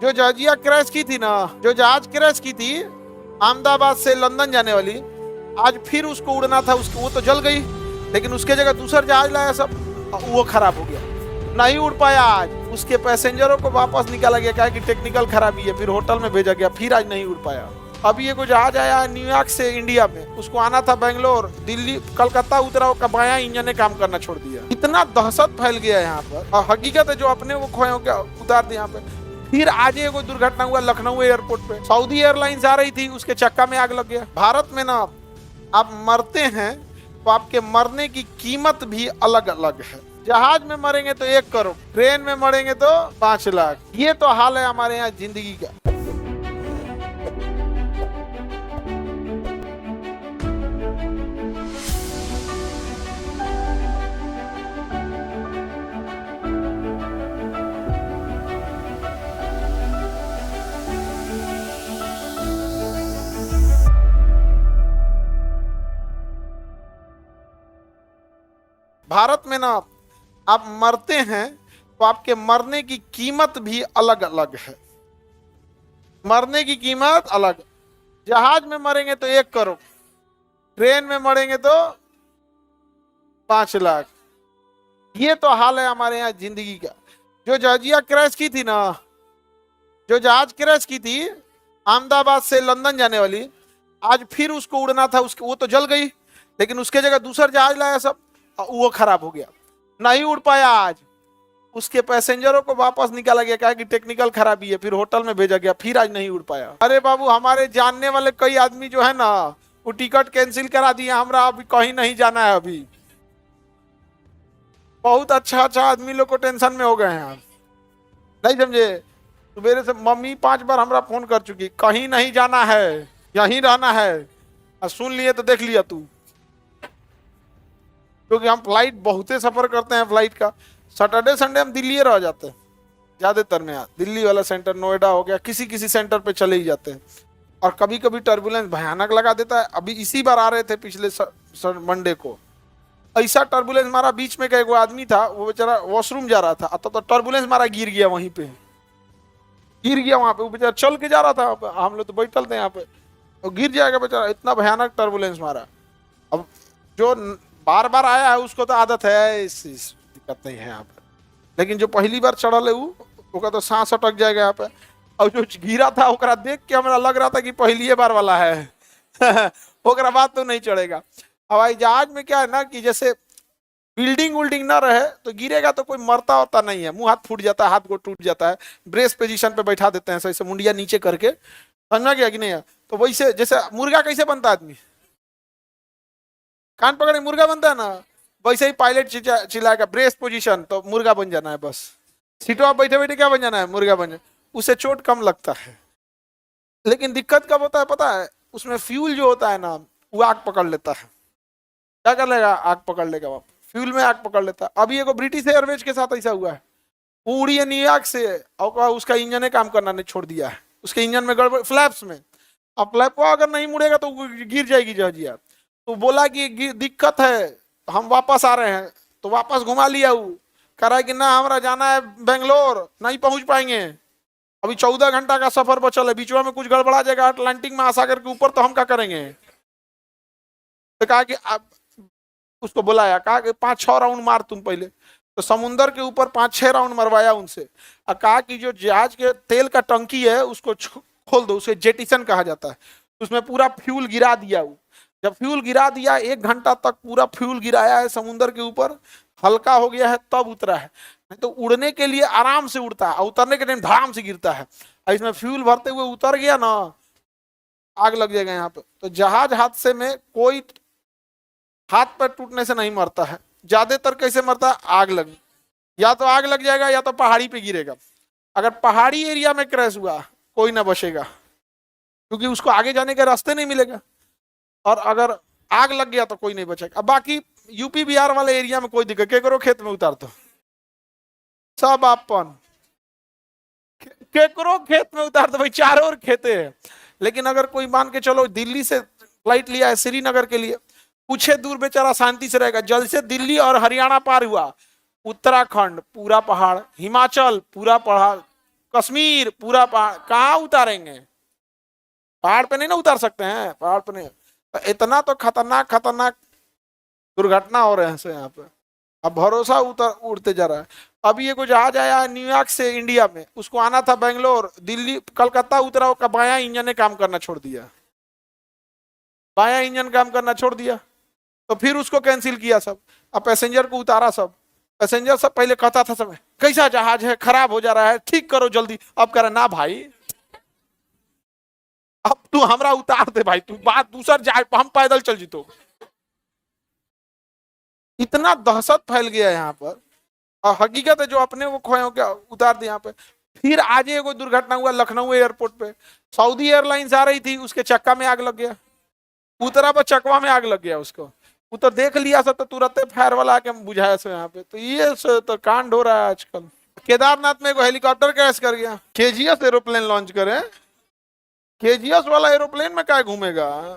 जो जहाजिया क्रैश की थी ना, जो जहाज क्रैश की थी अहमदाबाद से लंदन जाने वाली, आज फिर उसको उड़ना था, उसको वो तो जल गई, लेकिन उसके जगह दूसरा जहाज लाया सब, वो खराब हो गया, नहीं उड़ पाया आज। उसके पैसेंजरों को वापस निकाला गया, कहा कि टेक्निकल खराबी है, फिर होटल में भेजा गया, फिर आज नहीं उड़ पाया। अभी ये कोई जहाज आया न्यूयॉर्क से इंडिया में, उसको आना था बेंगलोर, दिल्ली कलकत्ता उतरा, का बाया इंजन ने काम करना छोड़ दिया। इतना दहशत फैल गया यहाँ पर, और हकीकत है जो अपने वो खोए हो क्या उतार दिया यहाँ पे। फिर आज एगो दुर्घटना हुआ लखनऊ एयरपोर्ट पे, सऊदी एयरलाइंस आ रही थी, उसके चक्का में आग लग गया। भारत में ना आप मरते हैं तो आपके मरने की कीमत भी अलग अलग है। जहाज में मरेंगे तो 1 करोड़, ट्रेन में मरेंगे तो 5 लाख। ये तो हाल है हमारे यहाँ जिंदगी का। भारत में ना आप मरते हैं तो आपके मरने की कीमत भी अलग अलग है। मरने की कीमत अलग। जहाज में मरेंगे तो 1 करोड़, ट्रेन में मरेंगे तो 5 लाख। ये तो हाल है हमारे यहाँ जिंदगी का। जो जहाजिया क्रैश की थी ना, जो जहाज क्रैश की थी अहमदाबाद से लंदन जाने वाली, आज फिर उसको उड़ना था, उसके वो तो जल गई, लेकिन उसके जगह दूसरा जहाज लाया सब, वो खराब हो गया, नहीं उड़ पाया आज। उसके पैसेंजरों को वापस निकाला गया, कहा कि टेक्निकल खराबी है, फिर होटल में भेजा गया, फिर आज नहीं उड़ पाया। अरे बाबू, हमारे जानने वाले कई आदमी जो है ना, वो टिकट कैंसिल करा दिए, हमरा अभी कहीं नहीं जाना है। अभी बहुत अच्छा अच्छा आदमी लोग को टेंशन में हो गए हैं आप, नहीं समझे। सुबेरे से मम्मी 5 बार हमरा फोन कर चुकी, कहीं नहीं जाना है, यहीं रहना है। सुन लिए तो देख लिया तू, क्योंकि हम फ्लाइट बहुते सफर करते हैं फ्लाइट का। सैटरडे संडे हम दिल्ली रह जाते हैं ज्यादातर में, दिल्ली वाला सेंटर, नोएडा हो गया, किसी किसी सेंटर पे चले ही जाते हैं। और कभी कभी टर्बुलेंस भयानक लगा देता है। अभी इसी बार आ रहे थे पिछले मंडे को, ऐसा टर्बुलेंस मारा, बीच में का एक आदमी था, वो बेचारा वॉशरूम जा रहा था, तो टर्बुलेंस मारा, गिर गया, वहीं पे गिर गया। वहां पे वो बेचारा चल के जा रहा था, हम लोग तो बैठल थे यहाँ पे, तो गिर जाएगा बेचारा, इतना भयानक टर्बुलेंस मारा। अब जो बार बार आया है उसको तो आदत है, इस दिक्कत नहीं है यहाँ पे, लेकिन जो पहली बार चढ़ल है वो तो सांस अटक जाएगा यहाँ पे। और जो गिरा था ओकरा देख के हमरा लग रहा था कि पहली बार वाला है ओकरा बाद तो नहीं चढ़ेगा। हवाई जहाज में क्या है ना, कि जैसे बिल्डिंग उल्डिंग ना रहे तो गिरेगा तो कोई मरता होता नहीं है, मुंह हाथ फूट जाता है, हाथ गोड़ टूट जाता है, ब्रेस पोजीशन पे बैठा देते हैं, सही से मुंडिया नीचे करके, समझा गया कि नहीं है। तो वैसे जैसे मुर्गा कैसे बनता है, आदमी कान पकड़े मुर्गा बनता है ना, वैसे ही पायलट चिल्लाएगा ब्रेस पोजीशन, तो मुर्गा बन जाना है बस। सीटों पर बैठे बैठे क्या बन जाना है, मुर्गा बन जाना। उससे चोट कम लगता है, लेकिन दिक्कत कब होता है पता है, उसमें फ्यूल जो होता है ना, वो आग पकड़ लेता है। क्या कर लेगा, आग पकड़ लेगा, वो फ्यूल में आग पकड़ लेता है। अभी एगो ब्रिटिश एयरवेज के साथ ऐसा हुआ है, वो उड़ी है न्यूयॉर्क से, और उसका इंजन ने काम करना नहीं छोड़ दिया है, उसके इंजन में गड़बड़, फ्लैप्स में। अब फ्लैप अगर नहीं मुड़ेगा तो गिर जाएगी जहाजिया। तो बोला कि दिक्कत है, हम वापस आ रहे हैं, तो वापस घुमा लिया। वो कह रहा है कि ना हमारा जाना है बेंगलोर, नहीं पहुंच पाएंगे, अभी 14 घंटा का सफर बचल है, बीचवा में कुछ गड़बड़ा जाएगा अटलांटिक महासागर के ऊपर, तो हम क्या करेंगे। तो कहा कि आप उसको बुलाया, कहा कि 5-6 राउंड मार तुम पहले, तो समुंदर के ऊपर 5-6 राउंड मरवाया उनसे, और कहा कि जो जहाज के तेल का टंकी है उसको खोल दो, उसे जेटिसन कहा जाता है, उसमें पूरा फ्यूल गिरा दिया। वो जब फ्यूल गिरा दिया, 1 घंटा तक पूरा फ्यूल गिराया है समुद्र के ऊपर, हल्का हो गया है तब उतरा है, नहीं तो उड़ने के लिए आराम से उड़ता है, और उतरने के टाइम धड़ाम से गिरता है। इसमें फ्यूल भरते हुए उतर गया ना, आग लग जाएगा यहाँ पे। तो जहाज हादसे में कोई हाथ पैर टूटने से नहीं मरता है, ज्यादातर कैसे मरता है, आग लग, या तो आग लग जाएगा या तो पहाड़ी पे गिरेगा। अगर पहाड़ी एरिया में क्रैश हुआ कोई ना बचेगा, क्योंकि उसको आगे जाने का रास्ते नहीं मिलेगा, और अगर आग लग गया तो कोई नहीं बचेगा। अब बाकी यूपी बिहार वाले एरिया में कोई दिक्कत, केकरो खेत में उतार दो, सब अपन केकरो खेत में उतार दो भाई, चारों ओर खेते हैं। लेकिन अगर कोई मान के चलो दिल्ली से फ्लाइट लिया है श्रीनगर के लिए, कुछ दूर बेचारा शांति से रहेगा, जल्द से दिल्ली और हरियाणा पार हुआ, उत्तराखंड पूरा पहाड़, हिमाचल पूरा पहाड़, कश्मीर पूरा पहाड़ कहाँ उतारेंगे? पहाड़ पे नहीं ना उतार सकते हैं, पहाड़ पे नहीं। तो इतना तो खतरनाक खतरनाक दुर्घटना हो रहे हैं से यहाँ पे। अब भरोसा उतर उड़ते जा रहा है। अभी ये कुछ जहाज आया है न्यूयॉर्क से इंडिया में, उसको आना था बेंगलोर, दिल्ली कलकत्ता उतरा, उसका बायां इंजन ने काम करना छोड़ दिया, बायां इंजन काम करना छोड़ दिया। तो फिर उसको कैंसिल किया सब। अब पैसेंजर को उतारा सब, पैसेंजर सब पहले कहता था सब कैसा जहाज है, खराब हो जा रहा है, ठीक करो जल्दी। अब कह रहा ना भाई, अब तू हमरा उतार दे भाई, तू बात दूसर जाए, हम पैदल चल जीतो। इतना दहशत फैल गया यहाँ पर। और हकीकत है जो अपने वो खोए हो क्या उतार दिया यहाँ पे। फिर आज एगो दुर्घटना हुआ लखनऊ एयरपोर्ट पे, सऊदी एयरलाइंस आ रही थी, उसके चक्का में आग लग गया, उतरा पर चकवा में आग लग गया उसको। वो तो देख लिया सब तो तुरंत फायर वाला आके बुझाया सो यहाँ पे। तो ये तो कांड हो रहा है आजकल। केदारनाथ में एगो हेलीकॉप्टर क्रैश कर गया, केजीएस एरोप्लेन लॉन्च करे, केजीएस वाला एरोप्लेन में क्या घूमेगा।